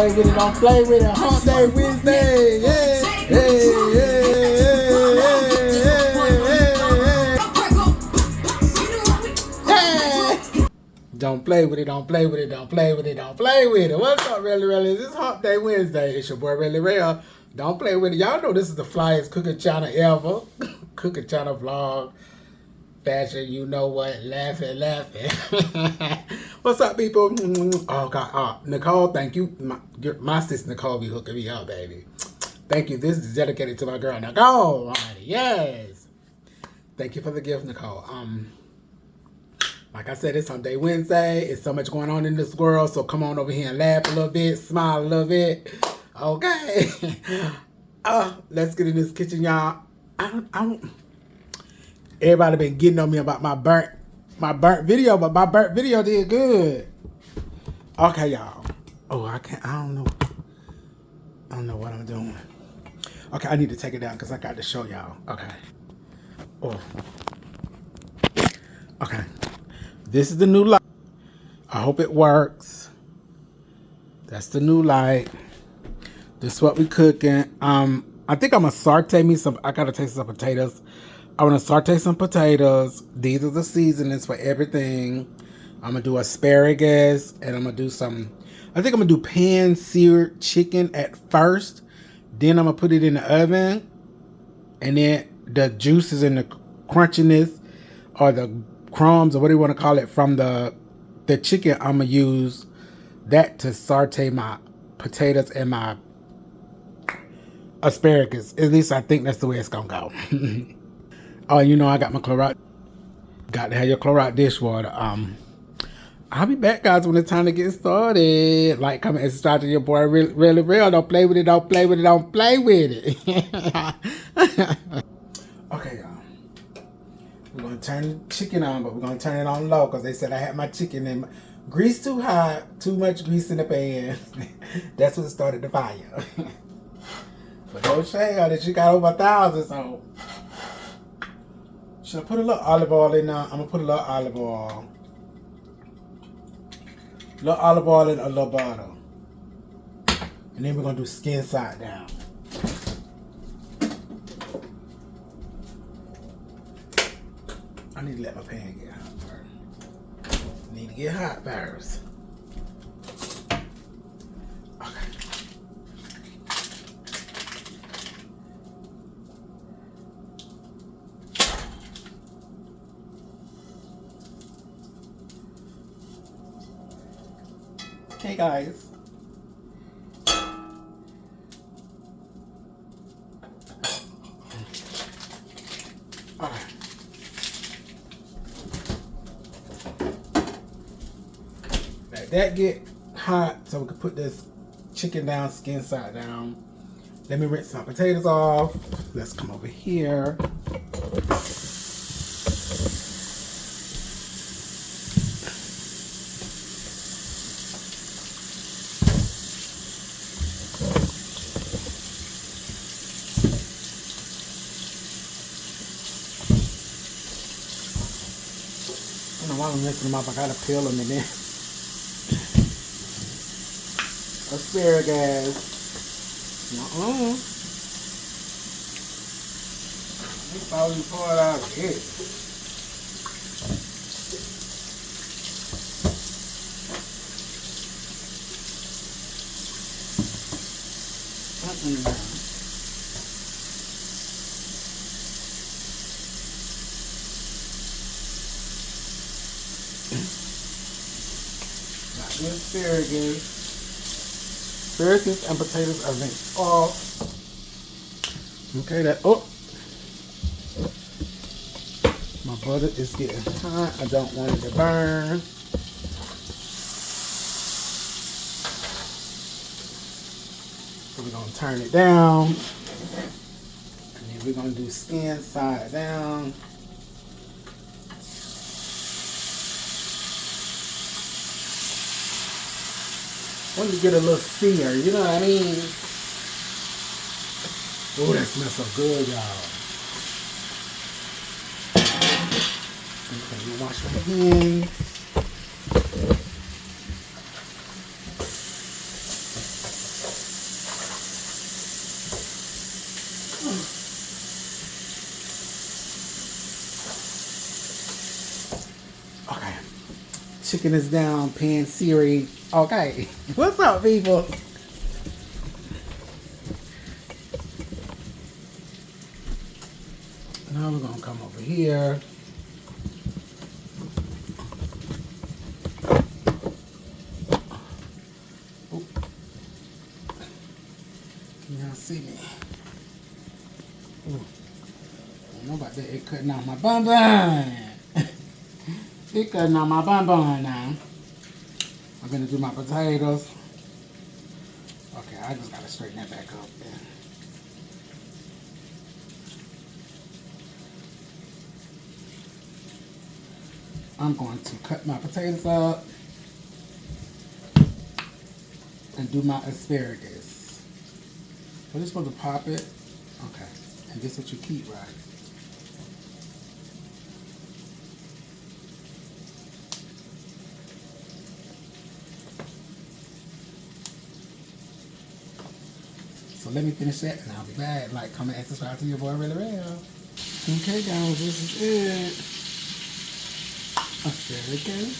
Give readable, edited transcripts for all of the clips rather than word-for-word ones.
play with it, don't play with it. Hump Day Wednesday. Yeah. Hey, hey, hey. Don't play with it, don't play with it, don't play with it, don't play with it. What's up, Really Really? This is Hump Day Wednesday. It's your boy Really Real. Don't play with it. Y'all know this is the flyest cooking channel ever. Cooking channel vlog. Fashion, you know what? Laughing. What's up, people? Oh, God. Nicole, thank you. My sister Nicole be hooking me up, baby. Thank you. This is dedicated to my girl, Nicole. Yes. Thank you for the gift, Nicole. Like I said, it's Hump Day Wednesday. It's so much going on in this world, so come on over here and laugh a little bit, smile a little bit. Okay. Let's get in this kitchen, y'all. Everybody been getting on me about my burnt video, but my burnt video did good. Okay, y'all. Oh, I don't know what I'm doing. Okay, I need to take it down because I got to show y'all. Okay. Oh. Okay. This is the new light. I hope it works. That's the new light. This is what we cooking. I think I'm gonna saute me some. I gotta taste some potatoes. I want to saute some potatoes. These are the seasonings for everything. I'm gonna do asparagus, and I'm gonna do some. I think I'm gonna do pan-seared chicken at first. Then I'm gonna put it in the oven, and then the juices and the crunchiness, or the crumbs, or what do you want to call it, from the chicken. I'm gonna use that to saute my potatoes and my asparagus. At least I think that's the way it's gonna go. Oh, you know I got my Clorox. Got to have your Clorox dishwater. I'll be back, guys, when it's time to get started. Like, comment, and subscribe to your boy Really Real. Don't play with it. Don't play with it. Don't play with it. Okay, y'all. We're gonna turn the chicken on, but we're gonna turn it on low because they said I had my chicken in grease too hot, too much grease in the pan. That's what started the fire. But don't shame her that she got over 1,000, so. Should I put a little olive oil in now? I'm going to put a little olive oil. A little olive oil and a little butter. And then we're going to do skin side down. I need to let my pan get hot first. Need to get hot first. Okay, guys. All right. Let that get hot so we can put this chicken down, skin side down. Let me rinse my potatoes off. Let's come over here. While I'm rinsing them up, I gotta peel them in there. Asparagus. It's all you pour it out of it. Asparagus and potatoes are rinsed off. Okay, my butter is getting hot. I don't want it to burn. So we're gonna turn it down. And then we're gonna do skin side down. When you get a little sear, you know what I mean? Oh, that smells so good, y'all. Okay, you wash my hands. chicken is down, pan seared. Okay, what's up, people? Now we're gonna come over here. Oop. Can y'all see me? Ooh. I don't know about that. It cutting out my bun bun. It cutting out my bun bun now. I'm gonna do my potatoes. Okay, I just gotta straighten that back up. Yeah. I'm going to cut my potatoes up and do my asparagus. We're just supposed to pop it. Okay, and this is what you keep, right? So let me finish that and I'll be back. Like, comment, and subscribe to your boy really real. Okay guys, this is it. Asparagus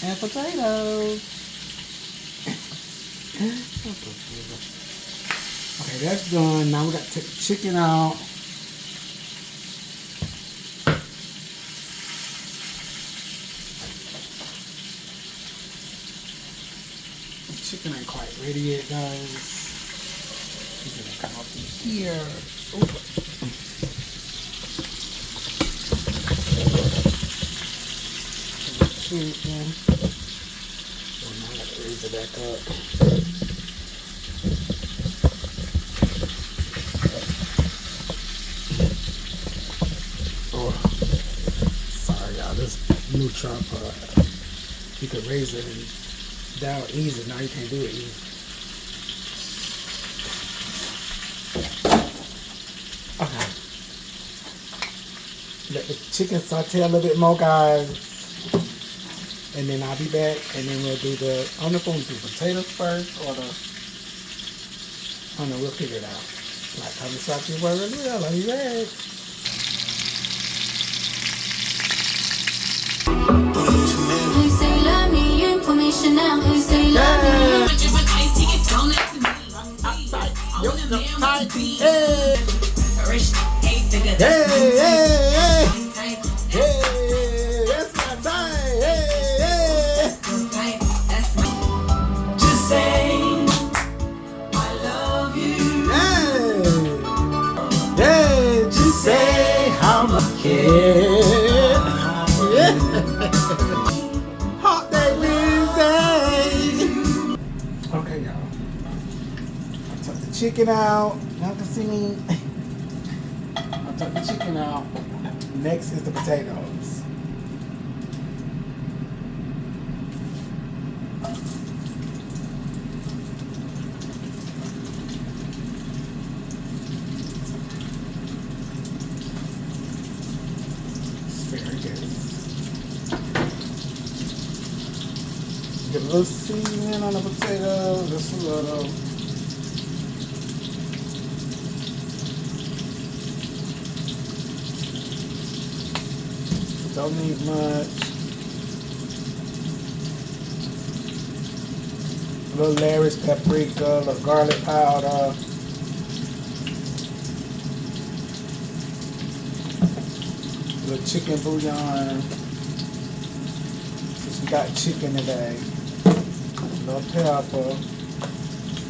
and potatoes. Okay, that's done. Now we got to take the chicken out. The chicken ain't quite ready yet, guys. It's gonna come up in here. Ooh. Chicken. So now I gotta raise it back up. Oh, sorry y'all, this new tripod. You could raise it and down easy. Now you can't do it easy. Okay. Let the chicken saute a little bit more, guys. And then I'll be back, and then we'll do the, I don't know if we'll do potatoes first, or the, I don't know, we'll figure it out. Like, I'm just you were really well, I'll be back. Who say love me, you put me Chanel. Who say love me, Hot Day Wednesday. Okay, y'all. I took the chicken out. Y'all can see me. I took the chicken out. Next is the potatoes. Get a little seasoning on the potatoes, just a little. Don't need much. A little Larry's paprika, a little garlic powder. A little chicken bouillon. Since we got chicken today. A little pepper.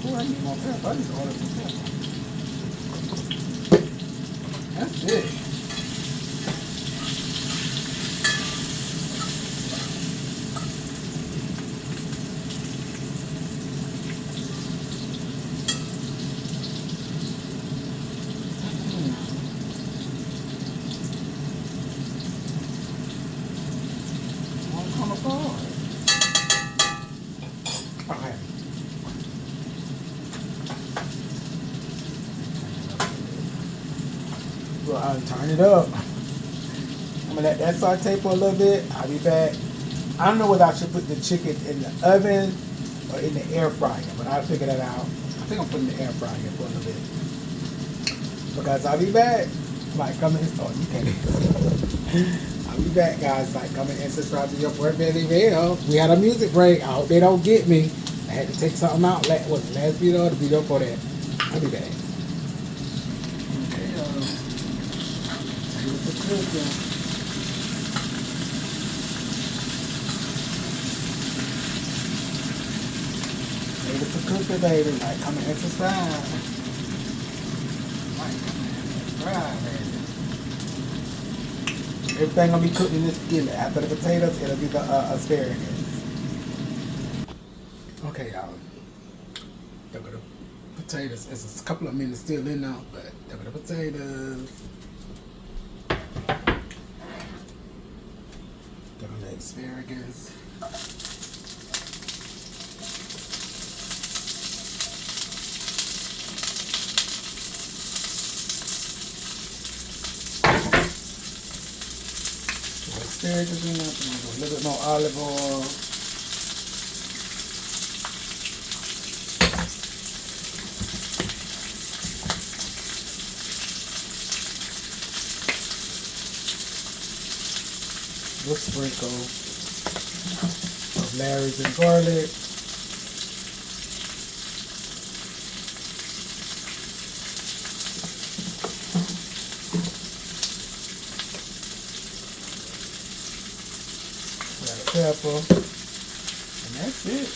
Oh, I need more pepper. I need to order some pepper. That's it. Okay. Well, I'll turn it up. I'm gonna let that saute for a little bit. I'll be back. I don't know whether I should put the chicken in the oven or in the air fryer, but I'll figure that out. I think I'm putting the air fryer for a little bit. Because I'll be back. Like, come in. Oh, you can't even see. I'll be back, guys. Like, comment, and subscribe to your boy Billy Video. We had a music break. I hope they don't get me. I had to take something out. Was the last video or the video for that? I'll be back. Okay, here's the cooking. Ready for cooking, baby. Like, comment, and subscribe. Like, comment, and subscribe, baby. Everything gonna be cooked in this skillet. After the potatoes, it'll be the asparagus. Okay, y'all. Look at the potatoes. It's a couple of minutes still in now, but look at the potatoes. Look at the asparagus. Asparagus in there, a little bit more olive oil. Little sprinkle of Larry's and garlic. Pepper, and that's it.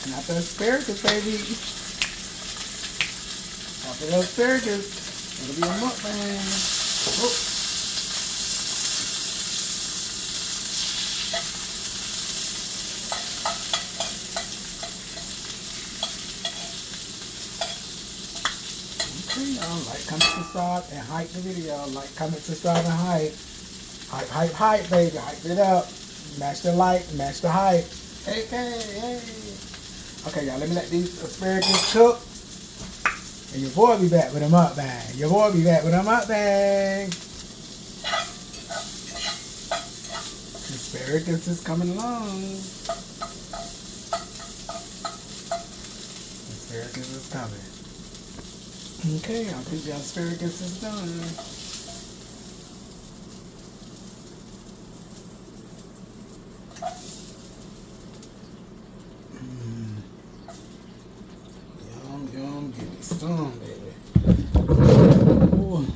And after asparagus, baby, after the asparagus, it'll be a mukbang. Oh. Okay, y'all, like, comment, subscribe, and hype the video. Like, comment, subscribe, and hype. Hype, hype, hype, baby. Hype it up. Match the like, match the hype. Hey, hey. Okay, y'all, let me let these asparagus cook. And your boy be back with a mukbang. Your boy be back with a mukbang. Asparagus is coming along. Asparagus is coming. Okay, I think the asparagus is done. Give me some, baby. Ooh.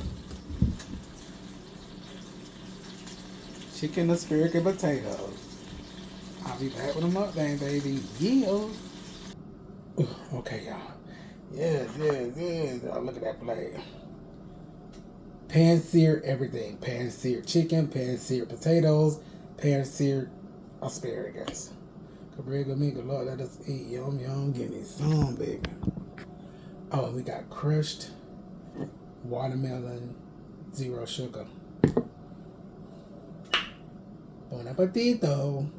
Chicken, asparagus, potatoes. I'll be back with a mukbang, baby. Yeah. Okay, y'all. Yes. Y'all look at that plate. Pan-seared everything. Pan-seared chicken, pan-seared potatoes, pan-seared asparagus. Cabrega, Minga, Lord, let us eat. Yum. Give me some, baby. Oh, and we got crushed watermelon, 0 sugar. Bon appetito.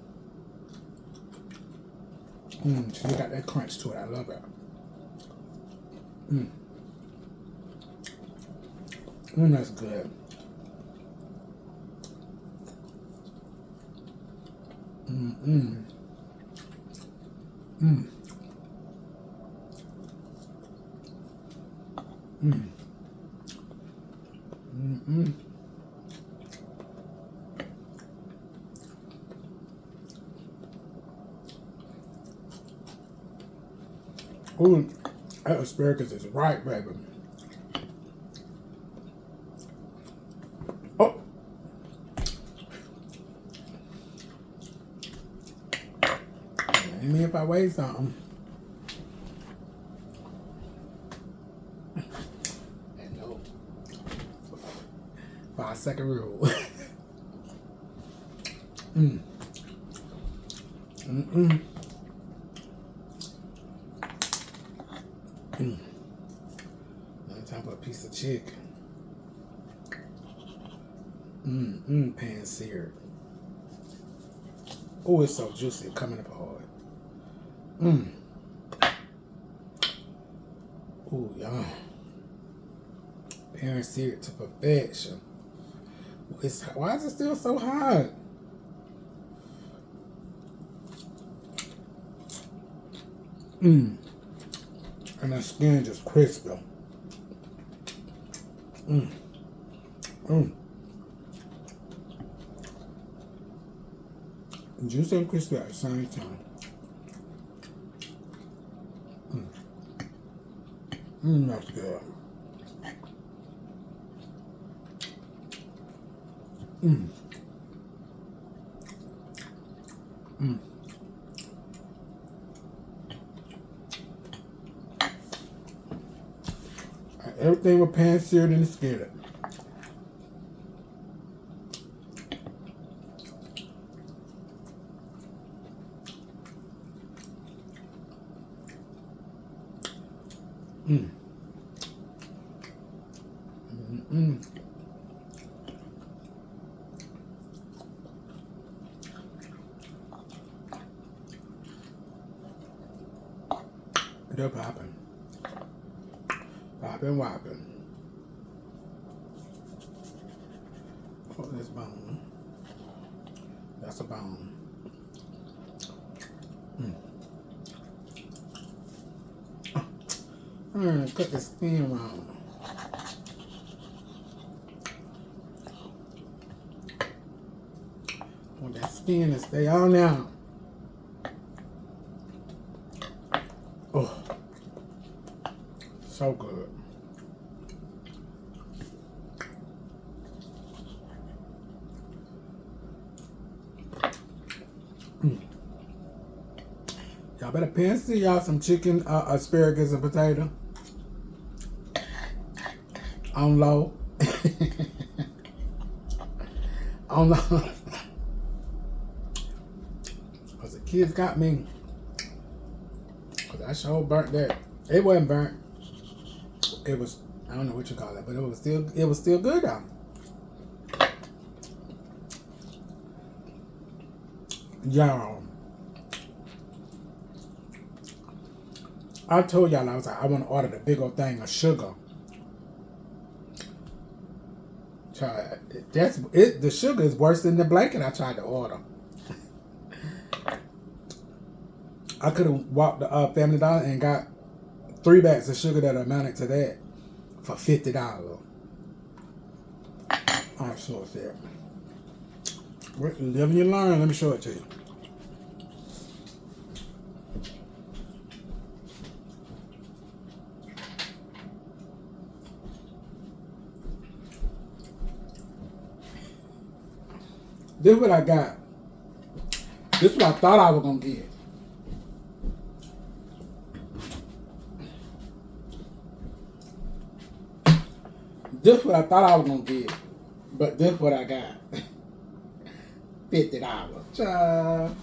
Still got that crunch to it. I love it. That's good. Ooh, that asparagus is right, baby. Oh. Me if I weigh something. 5-second rule. Now time for a piece of chicken. Pan seared. Oh, it's so juicy, coming up hard. Oh, yum. Pan seared to perfection. Why is it still so hot? And the skin just crispy. Juicy and crispy at the same time. That's good. Everything was pan-seared in the skillet. They're popping. Popping, whopping. Oh, this bone. That's a bone. I'm gonna cut the skin wrong. I want that skin to stay on now. Oh, so good. Y'all better pan-sear y'all some chicken, asparagus, and potato on low. On low. Cause the kids got me. Cause I sure burnt that. It wasn't burnt. It was, I don't know what you call it, but it was still good though. Y'all, I told y'all I was like, I want to order the big old thing of sugar. That's it. The sugar is worse than the blanket I tried to order. I could have walked the Family Dollar and got 3 bags of sugar that amounted to that for $50. I'm sure it's there. Live and you learn. Let me show it to you. This is what I got. This is what I thought I was gonna get. This is what I thought I was gonna get, but this is what I got. $50. Child.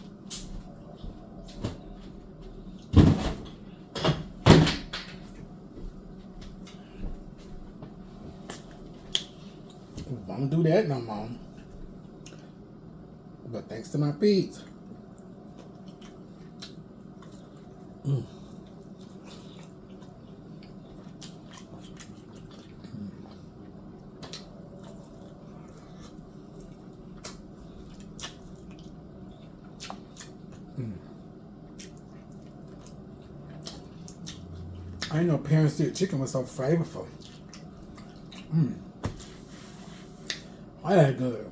Don't do that no more. But thanks to my feet. I didn't know pan-seared chicken was so flavorful. Why that good?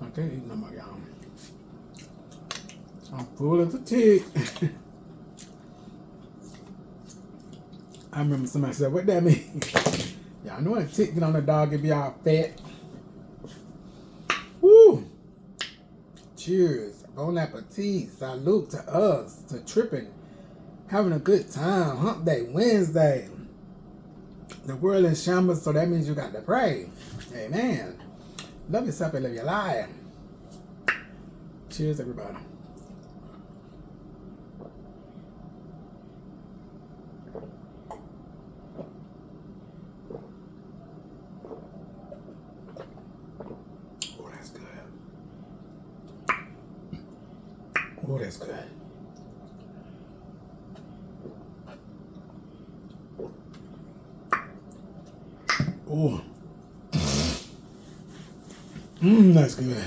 I can't eat no more, y'all. I'm full as a tick. I remember somebody said, what that mean? Y'all know when a tick get on the dog, it be all fat. Woo! Cheers. Bon appetit. Salute to us. To tripping. Having a good time. Hump Day Wednesday. The world in shambles, so that means you got to pray. Amen. Love yourself and live your life. Cheers, everybody. Oh, that's good. Oh, that's good. Oh. That's good.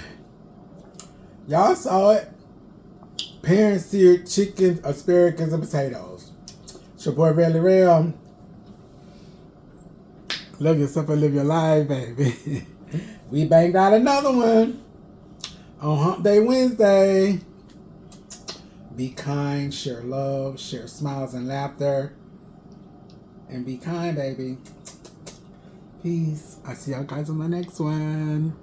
Y'all saw it. pan-seared chicken, asparagus, and potatoes. It's your boy, Really Real. Love yourself and live your life, baby. We banged out another one on Hump Day Wednesday. Be kind, share love, share smiles and laughter. And be kind, baby. Peace. I'll see y'all guys on the next one.